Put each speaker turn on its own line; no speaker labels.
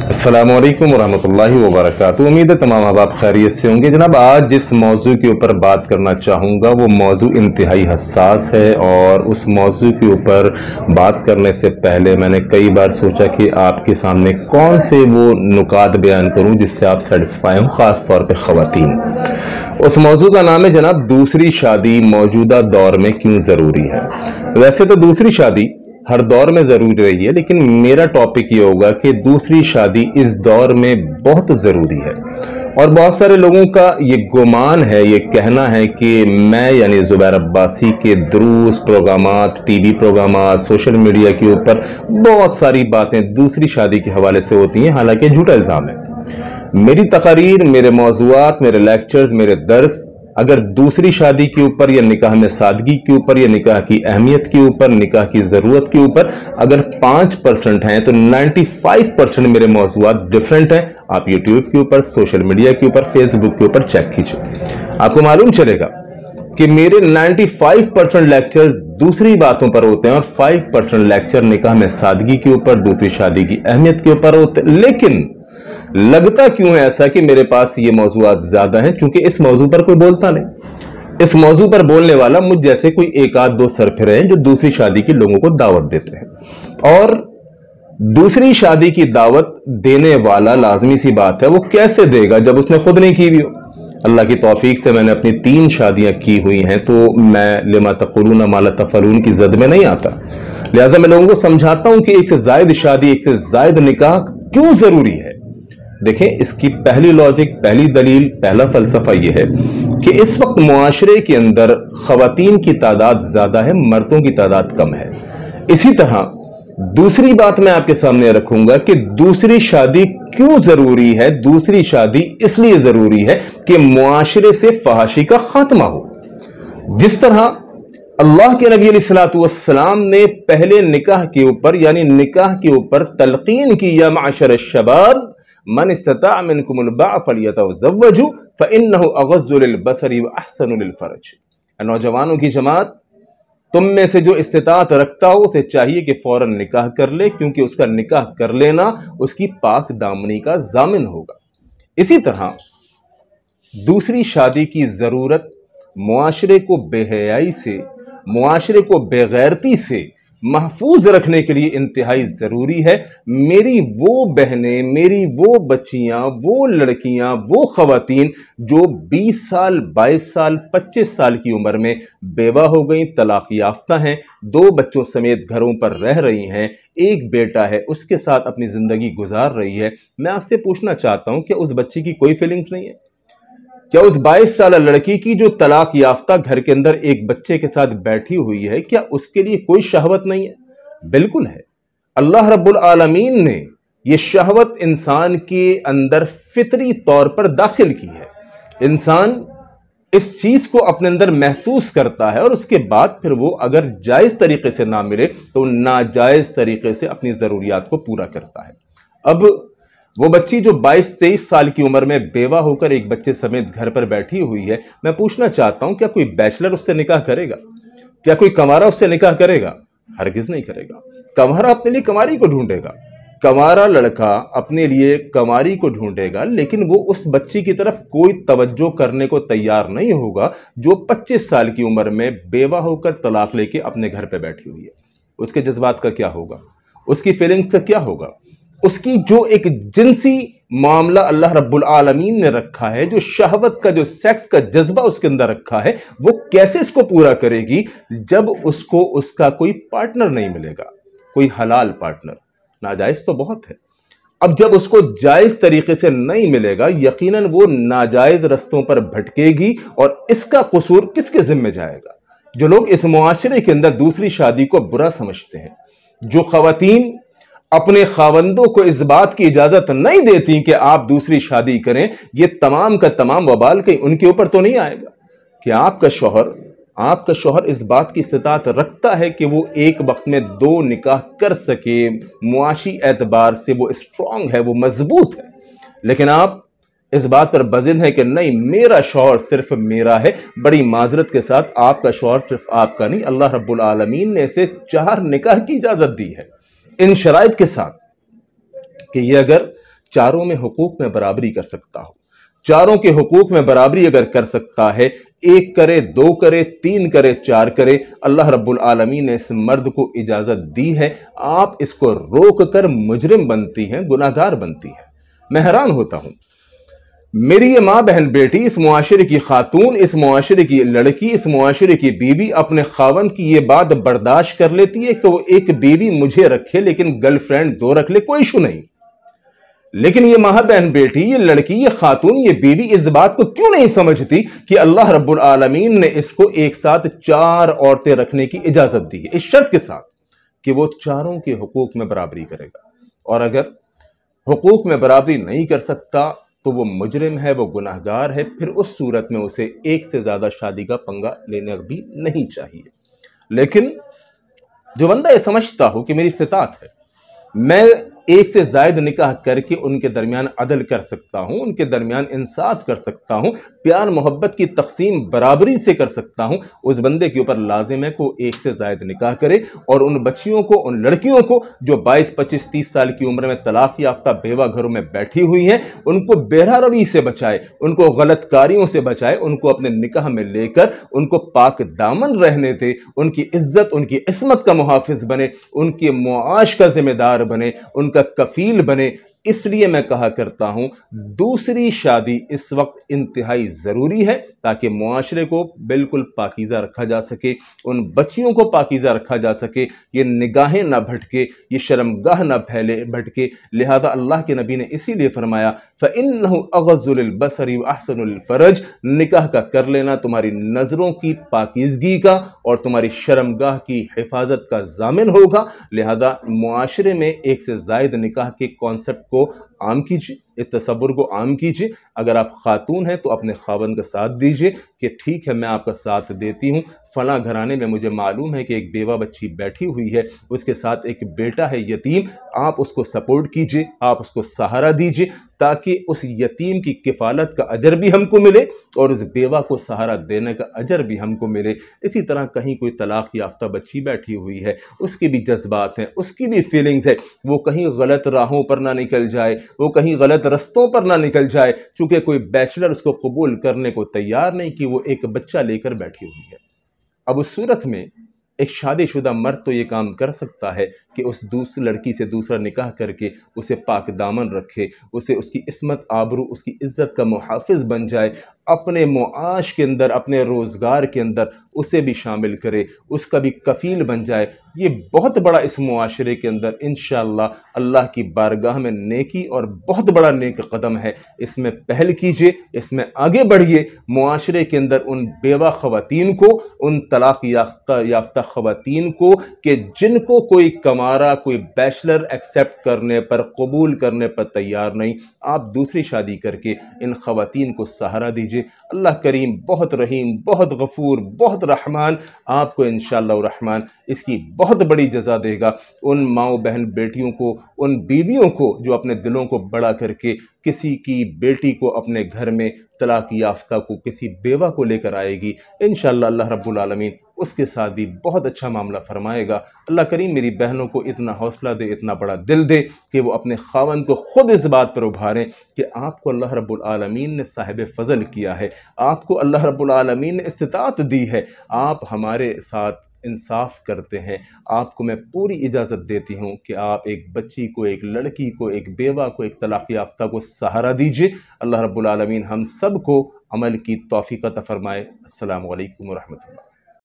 अस्सलामु अलैकुम वरहमतुल्लाहि वबरकातुहू। उम्मीद है तमाम अहबाब खैरियत से होंगे। जनाब, आज जिस मौजू के ऊपर बात करना चाहूँगा वो मौजू इंतहाई हसास है, और उस मौजू के ऊपर बात करने से पहले मैंने कई बार सोचा कि आपके सामने कौन से वो नुकात बयान करूँ जिससे आप सेटिस्फाई हों, ख़ास तौर पे ख़वातीन। उस मौजू का नाम है जनाब, दूसरी शादी मौजूदा दौर में क्यों ज़रूरी है। वैसे तो दूसरी शादी हर दौर में ज़रूरी रही है, लेकिन मेरा टॉपिक ये होगा कि दूसरी शादी इस दौर में बहुत ज़रूरी है। और बहुत सारे लोगों का ये गुमान है, ये कहना है कि मैं यानी ज़ुबैर अब्बासी के दुरूस प्रोग्रामात, टीवी प्रोग्रामात, सोशल मीडिया के ऊपर बहुत सारी बातें दूसरी शादी के हवाले से होती हैं, हालांकि झूठा इल्ज़ाम है। मेरी तकारीर, मेरे मौज़ूआत, मेरे लेक्चर्स, मेरे दर्स अगर दूसरी शादी के ऊपर या निकाह में सादगी के ऊपर या निकाह की अहमियत के ऊपर, निकाह की ज़रूरत के ऊपर अगर 5% हैं तो 95% मेरे मौज़ूआत डिफरेंट हैं। आप यूट्यूब के ऊपर, सोशल मीडिया के ऊपर, फेसबुक के ऊपर चेक कीजिए, आपको मालूम चलेगा कि मेरे 95% लेक्चर्स दूसरी बातों पर होते हैं और 5% लेक्चर निकाह में सादगी के ऊपर, दूसरी शादी की अहमियत के ऊपर होते हैं। लेकिन लगता क्यों है ऐसा कि मेरे पास ये मौजूआत ज्यादा हैं? क्योंकि इस मौजू पर कोई बोलता नहीं। इस मौजू पर बोलने वाला मुझ जैसे कोई एक आध दो सरफिरे हैं जो दूसरी शादी के लोगों को दावत देते हैं। और दूसरी शादी की दावत देने वाला, लाजमी सी बात है, वो कैसे देगा जब उसने खुद नहीं की भी हो। अल्लाह की तौफीक से मैंने अपनी 3 शादियां की हुई हैं, तो मैं लिमा तक़ुलून मा ला तफ़अलून की जद में नहीं आता। लिहाजा मैं लोगों को समझाता हूं कि एक से जायद शादी, एक से जायद निकाह क्यों जरूरी है। देखें, इसकी पहली लॉजिक, पहली दलील, पहला फलसफा यह है कि इस वक्त मुआशरे के अंदर ख़वातीन की तादाद ज़्यादा है, मर्दों की तादाद कम है। इसी तरह दूसरी बात मैं आपके सामने रखूंगा कि दूसरी शादी क्यों ज़रूरी है। दूसरी शादी इसलिए ज़रूरी है कि मुआशरे से फहाशी का खात्मा हो। जिस तरह अल्लाह के नबी अलैहिस्सलातु वस्सलाम ने पहले निकाह के ऊपर यानी निकाह के ऊपर तलकीन की, या माशर शबाब मन इस्तता मिनकुमुल बाअ फलियतज़व्वजू फ़इन्नहु अग़ज़्ज़ु लिलबसरि व अहसनु लिलफ़रज। नौजवानों की जमात, तुम में से जो इस्तिताअत रखता हो उसे चाहिए कि फौरन निकाह कर ले, क्योंकि उसका निकाह कर लेना उसकी पाक दामनी का जामिन होगा। इसी तरह दूसरी शादी की ज़रूरत मुआशरे को बेहयाई से, मुआशरे को बेगैरती से महफूज रखने के लिए इंतहाई ज़रूरी है। मेरी वो बहनें, मेरी वो बच्चियां, वो लड़कियां, वो ख़वातीन जो 20 साल, 22 साल, 25 साल की उम्र में बेवा हो गई, तलाक याफ्ता हैं, 2 बच्चों समेत घरों पर रह रही हैं, एक बेटा है उसके साथ अपनी ज़िंदगी गुजार रही है, मैं आपसे पूछना चाहता हूं, क्या उस बच्ची की कोई फीलिंग्स नहीं है? क्या उस 22 साल लड़की की जो तलाक याफ्ता घर के अंदर एक बच्चे के साथ बैठी हुई है, क्या उसके लिए कोई शहवत नहीं है? बिल्कुल है। अल्लाह रब्बुल आलमीन ने यह शहवत इंसान के अंदर फितरी तौर पर दाखिल की है। इंसान इस चीज को अपने अंदर महसूस करता है और उसके बाद फिर वो अगर जायज तरीके से ना मिले तो नाजायज तरीके से अपनी जरूरियात को पूरा करता है। अब वो बच्ची जो 22-23 साल की उम्र में बेवा होकर एक बच्चे समेत घर पर बैठी हुई है, मैं पूछना चाहता हूं, क्या कोई बैचलर उससे निकाह करेगा? क्या कोई कंवारा उससे निकाह करेगा? हरगिज नहीं करेगा। कंवारा अपने लिए कंवारी को ढूंढेगा, कंवारा लड़का अपने लिए कंवारी को ढूंढेगा, लेकिन वो उस बच्ची की तरफ कोई तवज्जो करने को तैयार नहीं होगा जो 25 साल की उम्र में बेवा होकर तलाक लेके अपने घर पर बैठी हुई है। उसके जज्बात का क्या होगा? उसकी फीलिंग्स का क्या होगा? उसकी जो एक जिनसी मामला अल्लाह रब्बुल आलमीन ने रखा है, जो शहवत का, जो सेक्स का जज्बा उसके अंदर रखा है, वो कैसे इसको पूरा करेगी जब उसको उसका कोई पार्टनर नहीं मिलेगा, कोई हलाल पार्टनर। नाजायज तो बहुत है। अब जब उसको जायज तरीके से नहीं मिलेगा, यकीनन वो नाजायज रस्तों पर भटकेगी, और इसका कसूर किसके जिम्मे जाएगा? जो लोग इस मुआशरे के अंदर दूसरी शादी को बुरा समझते हैं, जो ख़वातीन अपने खावंदों को इस बात की इजाजत नहीं देती कि आप दूसरी शादी करें, ये तमाम का तमाम वबाल कहीं उनके ऊपर तो नहीं आएगा कि आपका शौहर इस बात की इस्तिताअत रखता है कि वो एक वक्त में 2 निकाह कर सके, मुआशी एतबार से वो स्ट्रांग है, वो मजबूत है, लेकिन आप इस बात पर बजिद है कि नहीं, मेरा शौहर सिर्फ मेरा है। बड़ी माजरत के साथ, आपका शौहर सिर्फ आपका नहीं, अल्लाह रब्बुल आलमीन ने इसे 4 निकाह की इजाजत दी है, इन शराइत के साथ कि ये अगर चारों में हुकूक में बराबरी कर सकता हो। चारों के हुकूक में बराबरी अगर कर सकता है, एक करे, दो करे, तीन करे, चार करे, अल्लाह रब्बुल आलमीन ने इस मर्द को इजाजत दी है। आप इसको रोक कर मुजरिम बनती हैं, गुनाहगार बनती हैं। मैं हैरान होता हूं। मेरी ये माँ बहन बेटी, इस मुआशरे की खातून, इस मुआशरे की लड़की, इस मुआशरे की बीवी अपने खावंद की ये बात बर्दाश्त कर लेती है कि वो एक बीवी मुझे रखे लेकिन गर्लफ्रेंड दो रख ले, कोई इशू नहीं। लेकिन ये माँ बहन बेटी, ये लड़की, ये खातून, ये बीवी इस बात को क्यों नहीं समझती कि अल्लाह रब्बुल आलमीन ने इसको एक साथ चार औरतें रखने की इजाजत दी है, इस शर्त के साथ कि वो चारों के हुकूक में बराबरी करेगा। और अगर हुकूक में बराबरी नहीं कर सकता तो वो मुजरिम है, वो गुनाहगार है। फिर उस सूरत में उसे एक से ज्यादा शादी का पंगा लेना भी नहीं चाहिए। लेकिन जो बंदा ये समझता हो कि मेरी इस्तिताअत है, मैं एक से जायद निकाह करके उनके दरमियान अदल कर सकता हूं, उनके दरमियान इंसाफ कर सकता हूं, प्यार मोहब्बत की तकसीम बराबरी से कर सकता हूं, उस बंदे के ऊपर लाजिम है को एक से जायद निकाह करे और उन बच्चियों को, उन लड़कियों को जो 22, 25, 30 साल की उम्र में तलाक याफ्ता बेवा घरों में बैठी हुई हैं, उनको बेरहा रवी से बचाए, उनको गलत कारियों से बचाए, उनको अपने निकाह में लेकर उनको पाक दामन रहने दे, उनकी इज्जत, उनकी इस्मत का मुहाफिज बने, उनके मुआश का जिम्मेदार बने, उनका कफील बने। इसलिए मैं कहा करता हूं दूसरी शादी इस वक्त इंतहाई जरूरी है ताकि मुआशरे को बिल्कुल पाकीज़ा रखा जा सके, उन बच्चियों को पाकीज़ा रखा जा सके, ये निगाहें ना भटके, ये शर्मगाह ना फैले भटके। लिहाजा अल्लाह के नबी ने इसीलिए फरमाया फ़इन्नहु अग़ज़्ज़ु लिलबसरि व अहसनु लिलफ़रज, निकाह का कर लेना तुम्हारी नज़रों की पाकीज़गी का और तुम्हारी शर्मगाह की हिफाजत का ज़ामिन होगा। लिहाजा मुआशरे में एक से ज़ायद निकाह के कॉन्सेप्ट को आम कीजिए, इस तसव्वुर को आम कीजिए। अगर आप खातून हैं तो अपने खावंद का साथ दीजिए कि ठीक है मैं आपका साथ देती हूँ, फला घराने में मुझे मालूम है कि एक बेवा बच्ची बैठी हुई है, उसके साथ एक बेटा है यतीम, आप उसको सपोर्ट कीजिए, आप उसको सहारा दीजिए ताकि उस यतीम की किफ़ालत का अजर भी हमको मिले और उस बेवा को सहारा देने का अजर भी हमको मिले। इसी तरह कहीं कोई तलाक याफ्ता बच्ची बैठी हुई है, उसके भी जज्बात हैं, उसकी भी फीलिंग्स है, वो कहीं गलत राहों पर ना निकल जाए, वो कहीं गलत रस्तों पर ना निकल जाए, चूंकि कोई बैचलर उसको कबूल करने को तैयार नहीं कि वो एक बच्चा लेकर बैठी हुई है। अब उस सूरत में एक शादीशुदा मर्द तो ये काम कर सकता है कि उस दूसरी लड़की से दूसरा निकाह करके उसे पाक दामन रखे, उसे उसकी इस्मत, आबरू, उसकी इज्जत का मुहाफिज बन जाए, अपने मुआश के अंदर, अपने रोज़गार के अंदर उसे भी शामिल करे, उसका भी कफ़ील बन जाए। ये बहुत बड़ा इस मुआशरे के अंदर इंशाअल्लाह अल्लाह की बारगाह में नेकी और बहुत बड़ा नेक कदम है। इसमें पहल कीजिए, इसमें आगे बढ़िए। मुआशरे के अंदर उन बेवा ख़वातीन को, उन तलाक याफ्ता ख़वातीन को कि जिनको कोई कमारा, कोई बैचलर एक्सेप्ट करने पर, कबूल करने पर तैयार नहीं, आप दूसरी शादी करके इन ख़वातीन को सहारा दीजिए। अल्लाह करीम बहुत रहीम, बहुत गफूर, बहुत रहमान, आपको इंशाअल्लाह रहमान इसकी बहुत बड़ी जज़ा देगा। उन माओ बहन बेटियों को, उन बीवियों को जो अपने दिलों को बड़ा करके किसी की बेटी को अपने घर में, तलाक याफ्ता को, किसी बेवा को लेकर आएगी, इंशाअल्लाह अल्लाह रब्बुल आलमीन उसके साथ भी बहुत अच्छा मामला फरमाएगा। अल्लाह करीम मेरी बहनों को इतना हौसला दे, इतना बड़ा दिल दे कि वो अपने खावंद को खुद इस बात पर उभारें कि आपको अल्लाह रब्बुल आलमीन ने साहिब फ़ज़ल किया है, आपको अल्लाह रब्बुल आलमीन ने इस्तिताअत दी है, आप हमारे साथ इंसाफ करते हैं। आपको मैं पूरी इजाज़त देती हूँ कि आप एक बच्ची को, एक लड़की को, एक बेवा को, एक तलाक़ याफ्ता को सहारा दीजिए। अल्लाह रब्बुल आलमीन हम सब को अमल की तौफ़ीक़ अता फ़रमाए। अस्सलामु अलैकुम व रहमतुल्लाह।